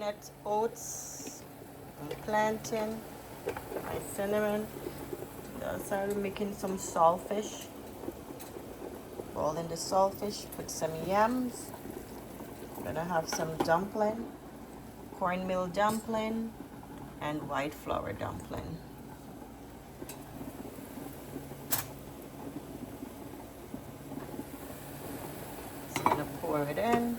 peanut oats, and plantain, my cinnamon. I started making some saltfish. Boil in the saltfish, put some yams. Gonna have some dumpling, cornmeal dumpling, and white flour dumpling. Just gonna pour it in.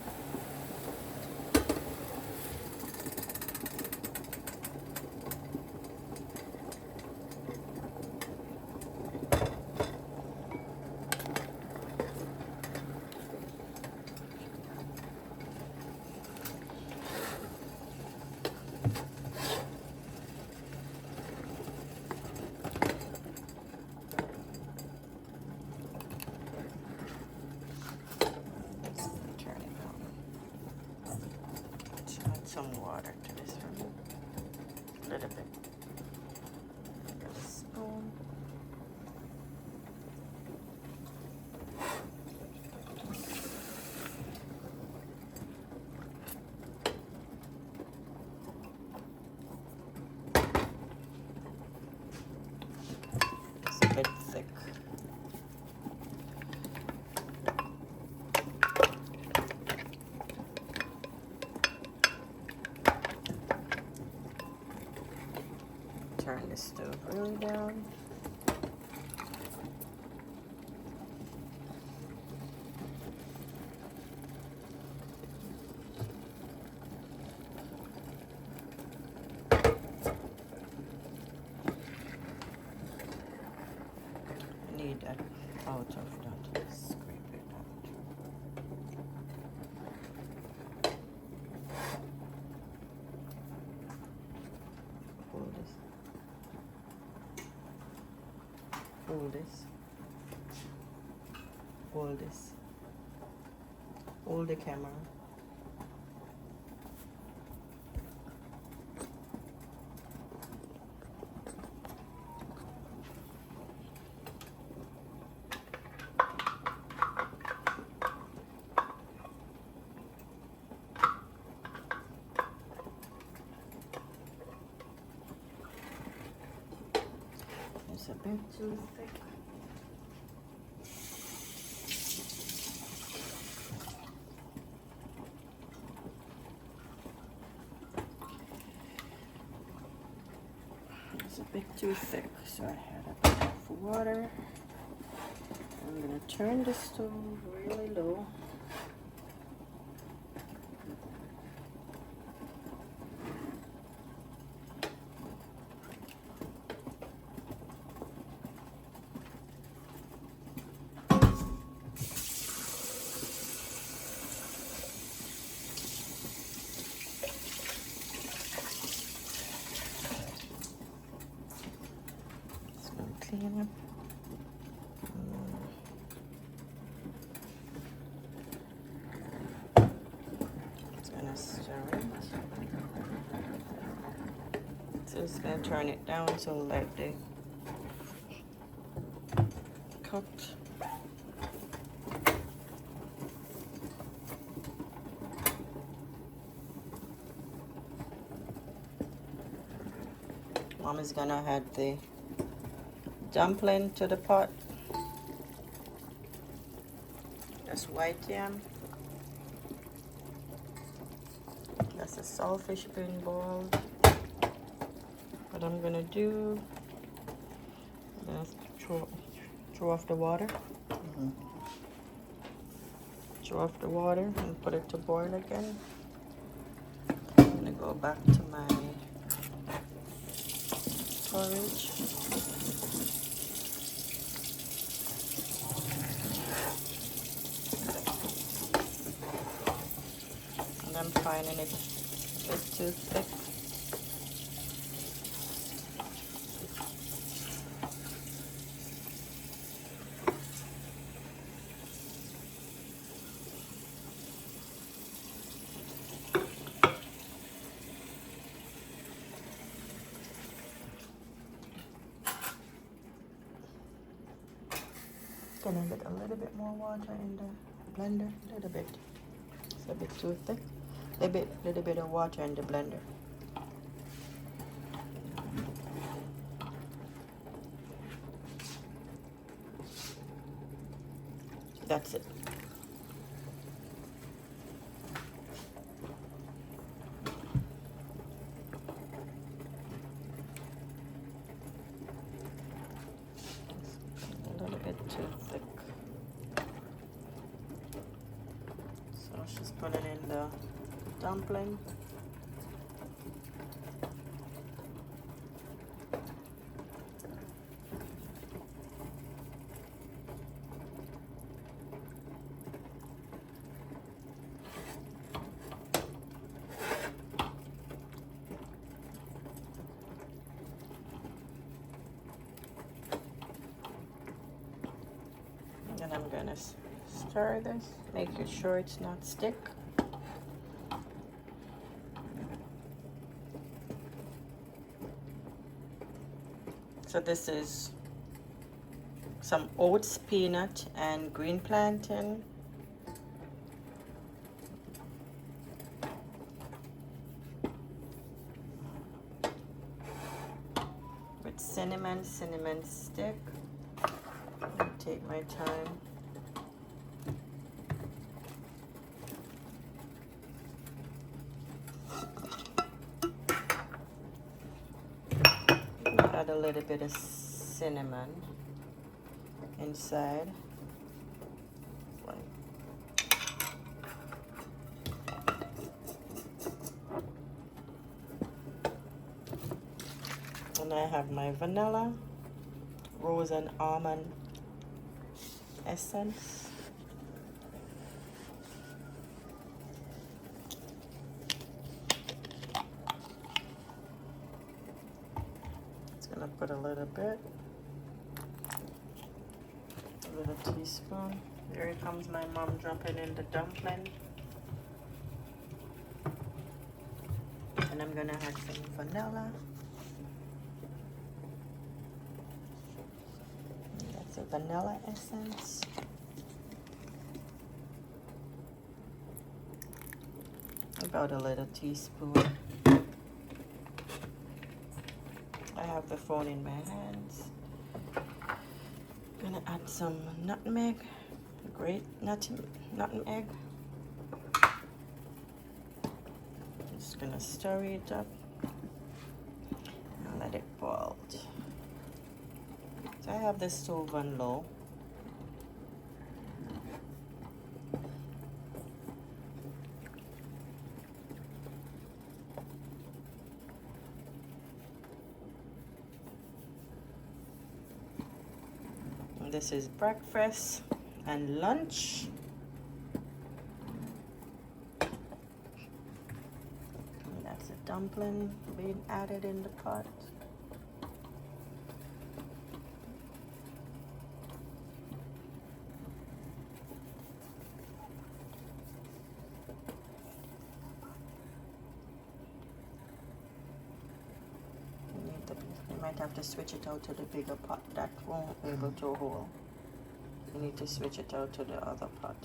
Turn it on. Let's add some water to this one. A little bit. Get a spoon. It's a bit thick. Turn the stove really down. I need that out of that. Scrape it out. Hold this. Hold this. Hold this. Hold the camera. It's a bit too thick. It's a bit too thick, so I had a bit of water. I'm gonna turn the stove really low. Just gonna clean up. Just gonna stir it. So just gonna turn it down so let the cooked. Mom is gonna add the dumpling to the pot. That's white yam. That's a saltfish being boiled. What I'm gonna do, I'm gonna throw off the water. Throw off the water and put it to boil again. I'm gonna go back to my porridge. And I'm finding it a bit too thick. Gonna get a little bit more water in the blender, a little bit. It's a bit too thick. Little bit of water in the blender. That's it. A little bit too thick. So she's putting in the dumpling. And I'm gonna stir this, making sure it's not stick. So this is some oats, peanut, and green plantain. With cinnamon stick. I'll take my time. Add a little bit of cinnamon inside. And I have my vanilla, rose and almond essence. It's gonna put a little bit, a little teaspoon. Here comes my mom dropping in the dumpling. And I'm gonna add some vanilla. That's a vanilla essence. About a little teaspoon. I have the phone in my hands. Gonna add some nutmeg, great nutmeg. Just gonna stir it up and let it boil. So I have the stove on low. This is breakfast and lunch. And that's a dumpling being added in the pot. You might have to switch it out to the bigger pot. That won't be able to hold. You need to switch it out to the other pot.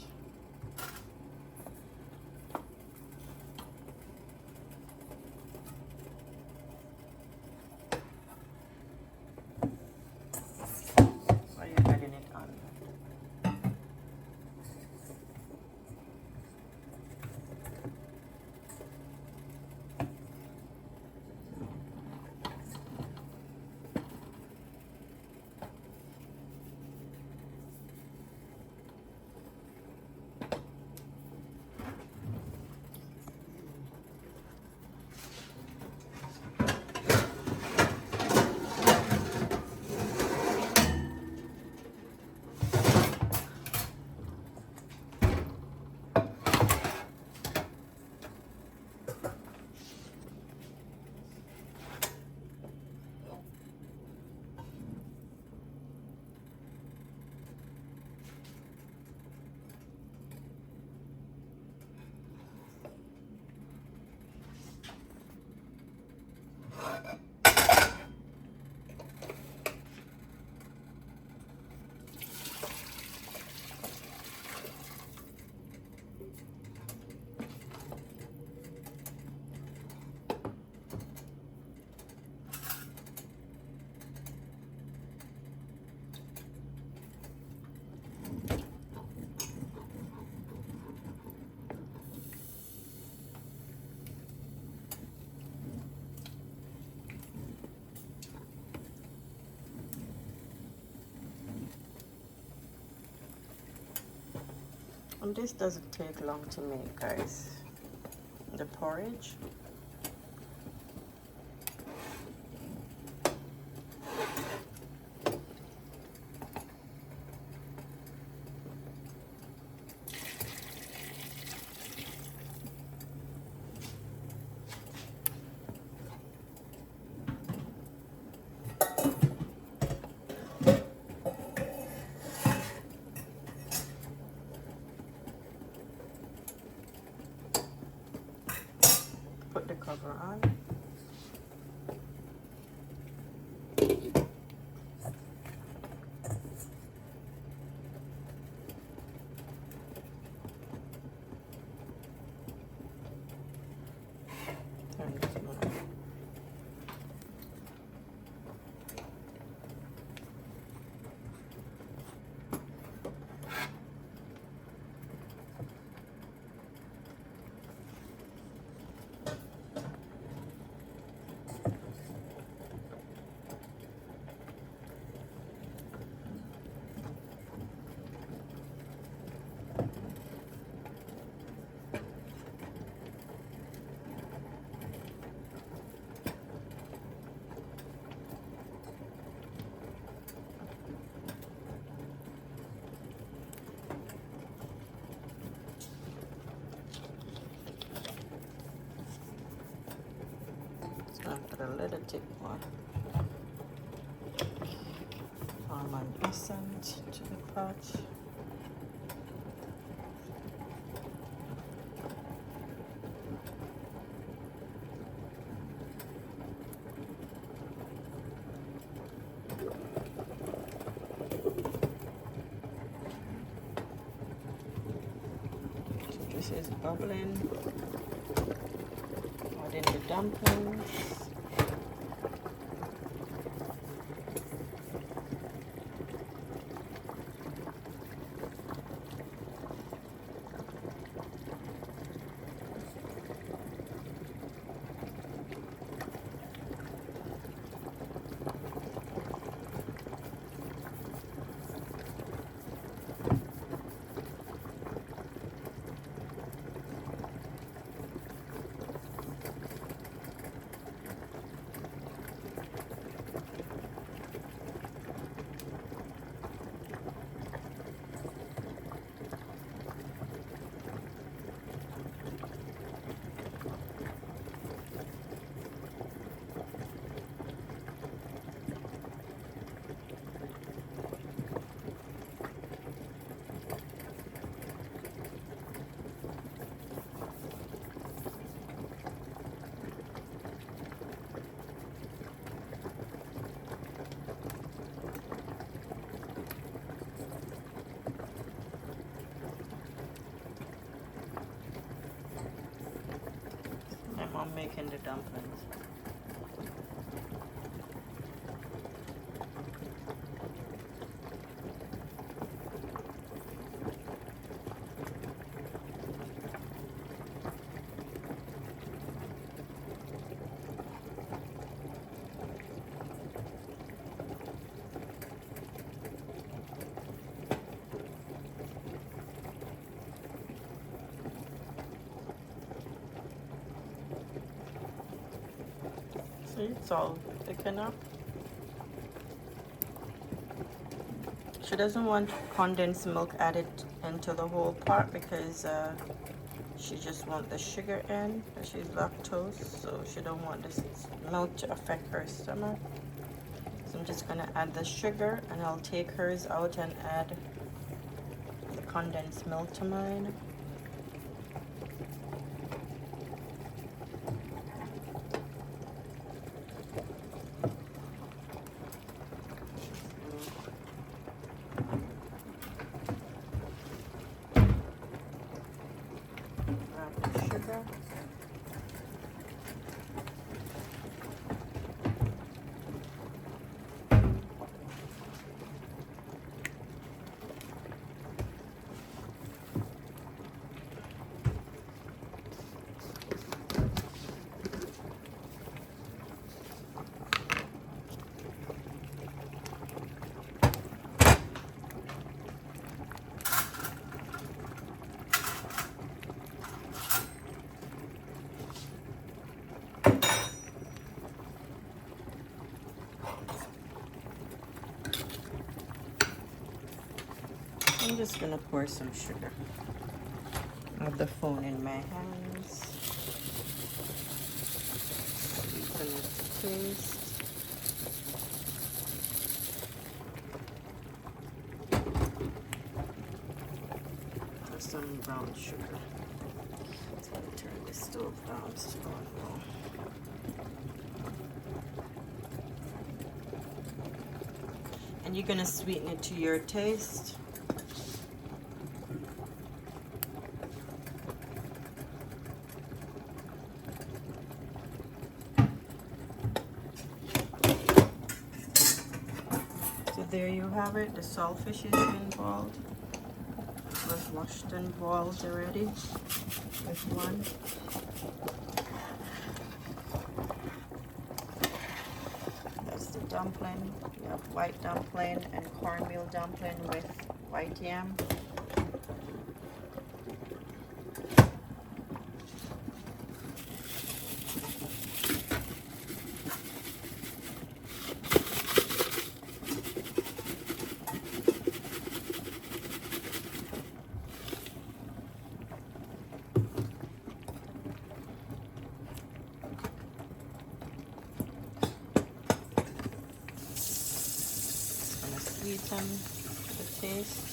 Are you getting it on? And this doesn't take long to make, guys. The porridge. Put the cover on. Turn this on. Put a little tip more almond essence to the pot. So this is bubbling. Add in the dumplings. My mom making the dumplings. See, it's all thick enough. She doesn't want condensed milk added into the whole pot because she just wants the sugar in. She's lactose, so she don't want this milk to affect her stomach. So I'm just gonna add the sugar, and I'll take hers out and add the condensed milk to mine. Add the sugar. just gonna pour some sugar. I have the phone in my hands. Sweeten it to taste. Or some brown sugar. So I'll turn the stove down so it's going low. And you're gonna sweeten it to your taste. So there you have it. The saltfish is been boiled. It was washed and boiled already with one. That's the dumpling. You have white dumpling and cornmeal dumpling with white yam. Sweeten the taste.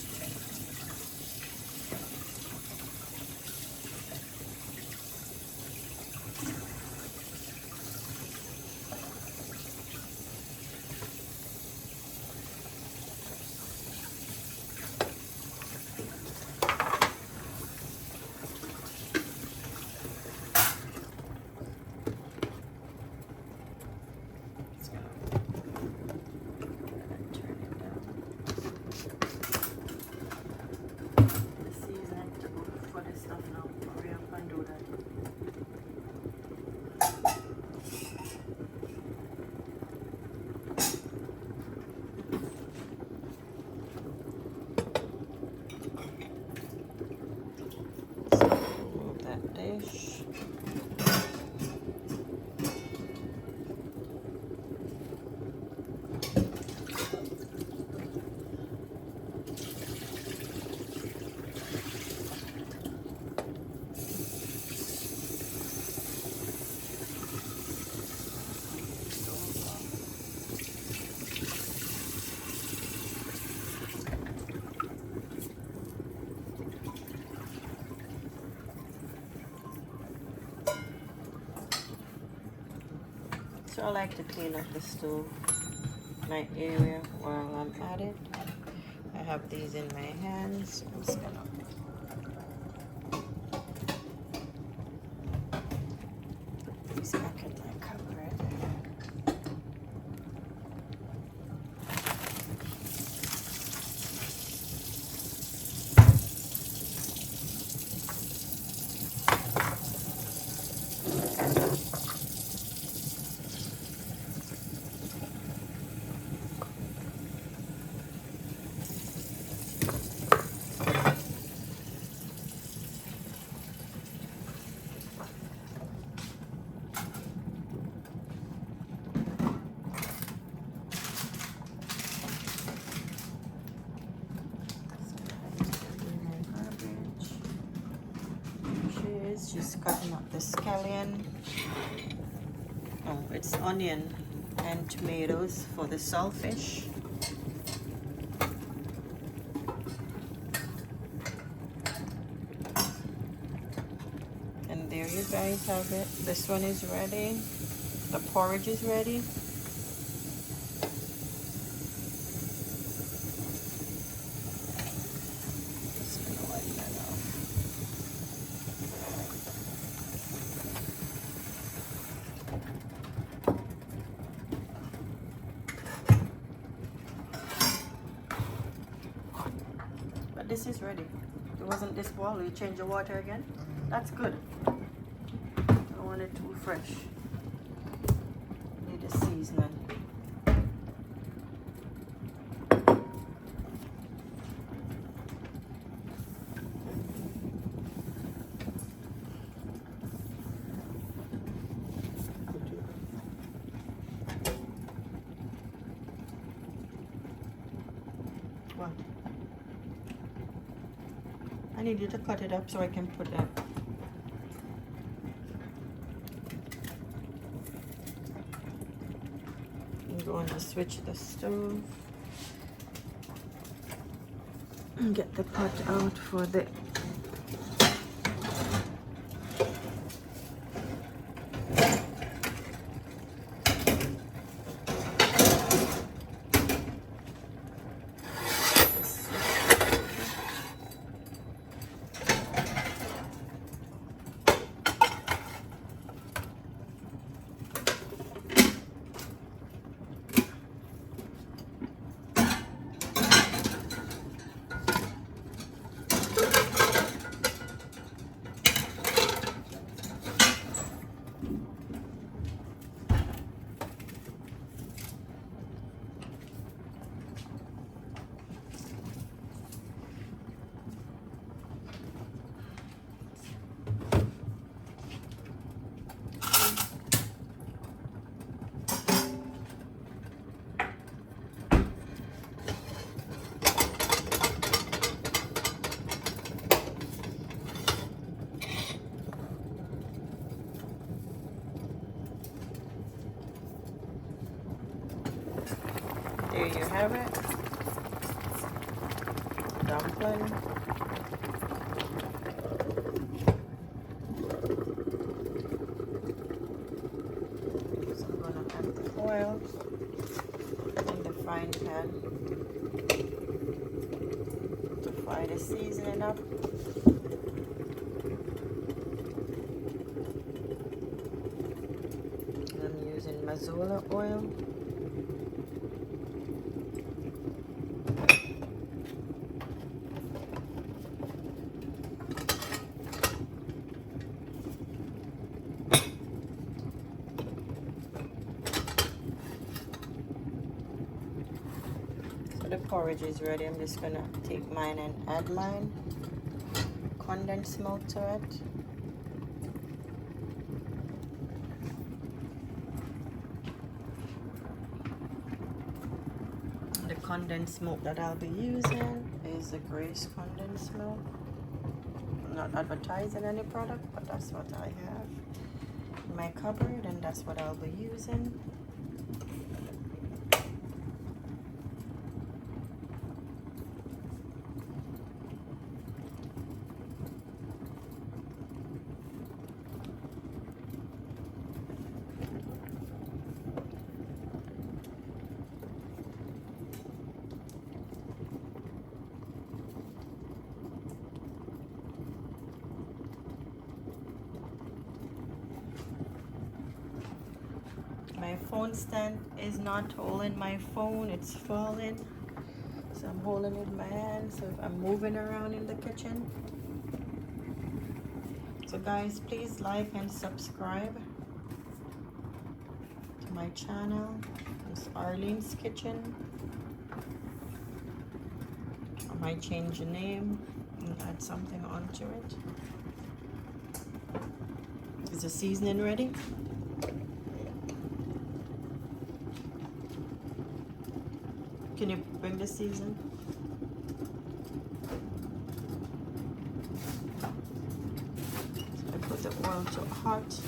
Dish. So I like to clean up the stove, my area while I'm at it. I have these in my hands. I'm just gonna put these back in my cupboard. Just cutting up the scallion. Oh, it's onion and tomatoes for the saltfish. And there you guys have it. This one is ready. The porridge is ready. This is ready. It wasn't this boil. You change the water again. That's good. I don't want it too fresh. Need a seasoning. What? need you to cut it up so I can put that. I'm going to switch the stove and get the pot out for the there you have it. Dumpling. So I'm gonna add the oil in the frying pan to fry the seasoning up. I'm using Mazola oil. The porridge is ready. I'm just gonna take mine and add mine. Condensed milk to it. The condensed milk that I'll be using is the Grace condensed milk. I'm not advertising any product, but that's what I have in my cupboard, and that's what I'll be using. My phone stand is not holding my phone, it's falling. So I'm holding it in my hand, so I'm moving around in the kitchen. So guys, please like and subscribe to my channel. It's Arlene's Kitchen. I might change the name and add something onto it. Is the seasoning ready? Can you bring the season? So I put the oil to hot.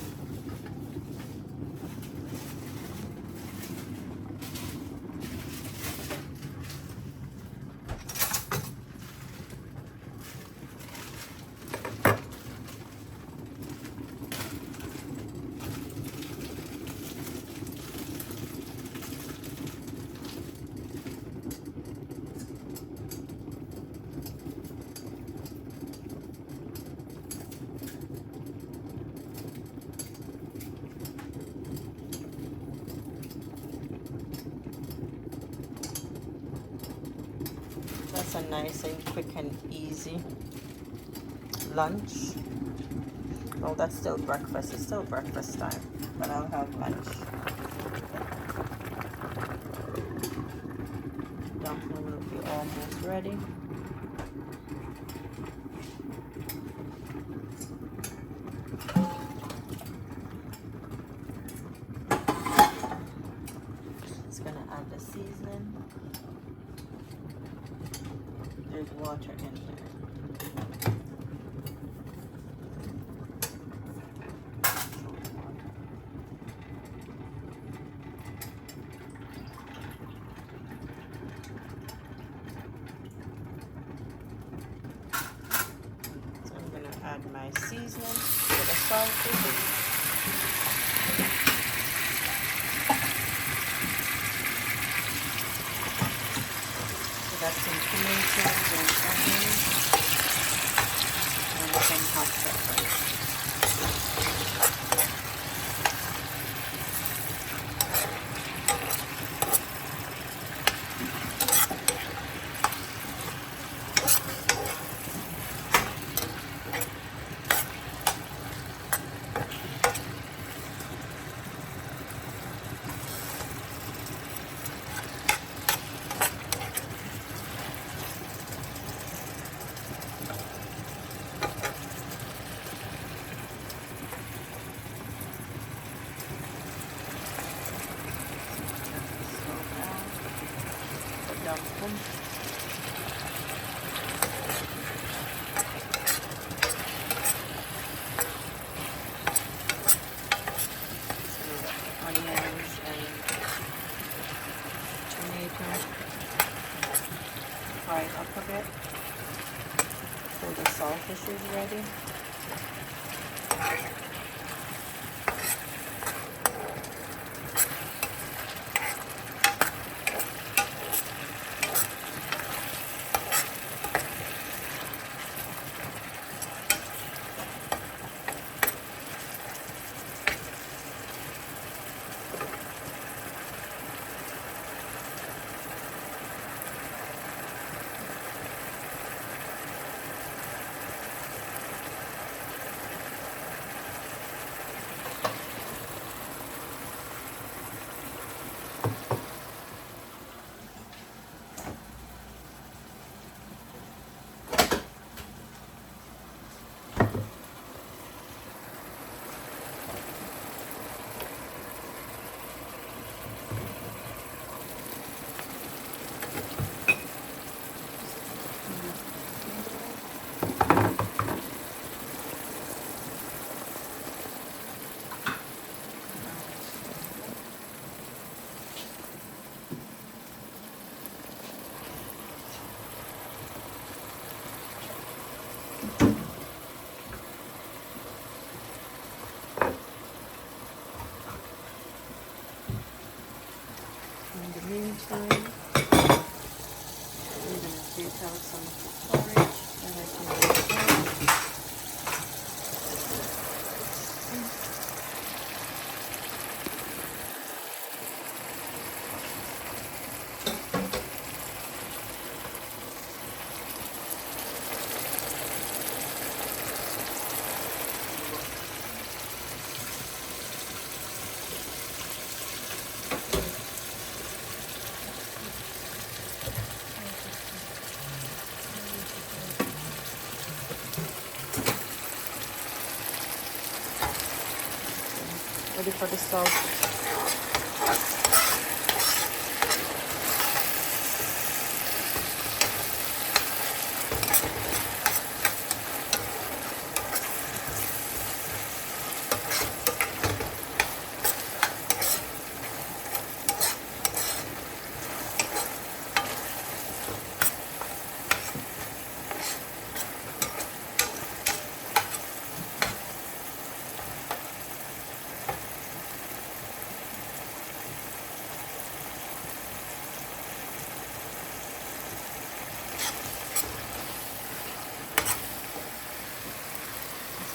That's a nice and quick and easy lunch. Well, that's still breakfast. It's still breakfast time, but I'll have lunch. Dumpling will be almost ready. It's gonna add the seasoning. There's water in here. my seasoning for the saltfish. So that's some tomatoes and onions and some hot pepper. Onions and tomato fry up a bit till the saltfish is ready. In the meantime, I'm going to take out some porridge that I can make. Ready for the salt.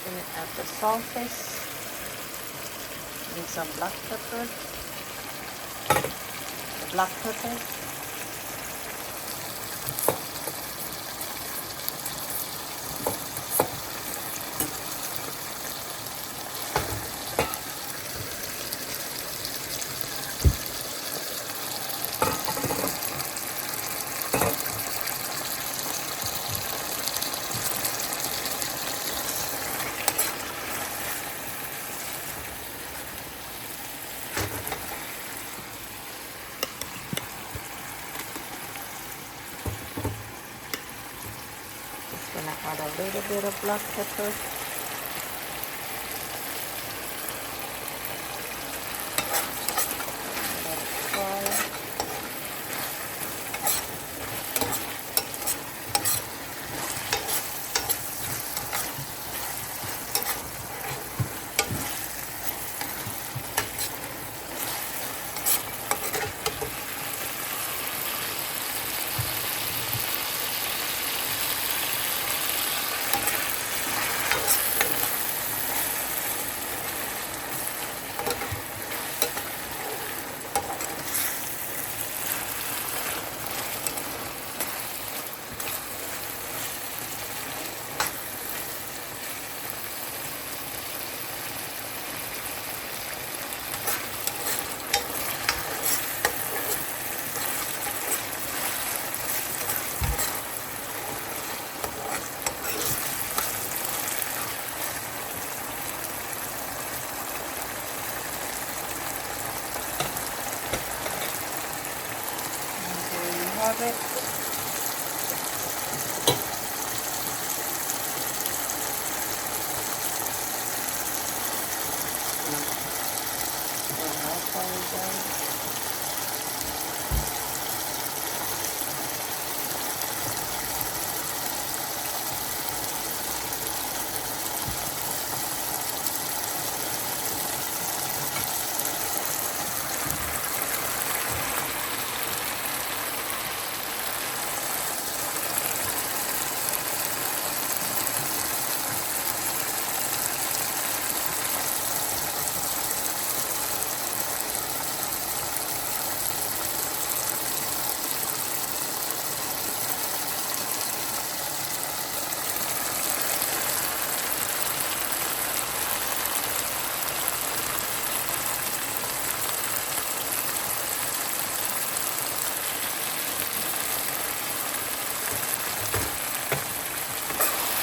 Going to add the saltfish and some black pepper. Black pepper. Gonna add a little bit of black pepper. Let it fry. of it. I apologize.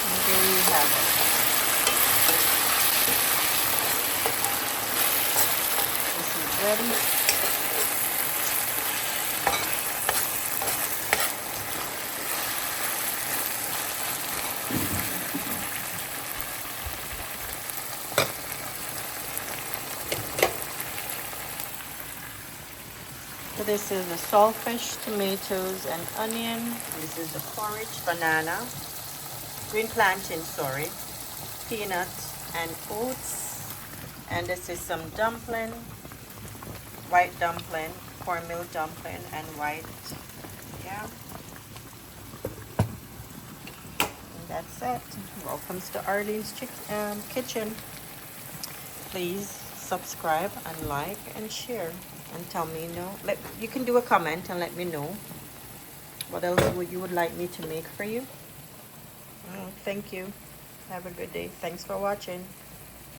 And there you have it. This is ready. So this is the saltfish, tomatoes, and onion. This is the porridge, banana, green plantain, sorry, peanuts and oats. And this is some dumpling, white dumpling, cornmeal dumpling, and white, yeah. And that's it. Welcome to Arlene's Kitchen. Please subscribe and like and share. And tell me, you can do a comment and let me know what else you would like me to make for you. Thank you. Have a good day. Thanks for watching.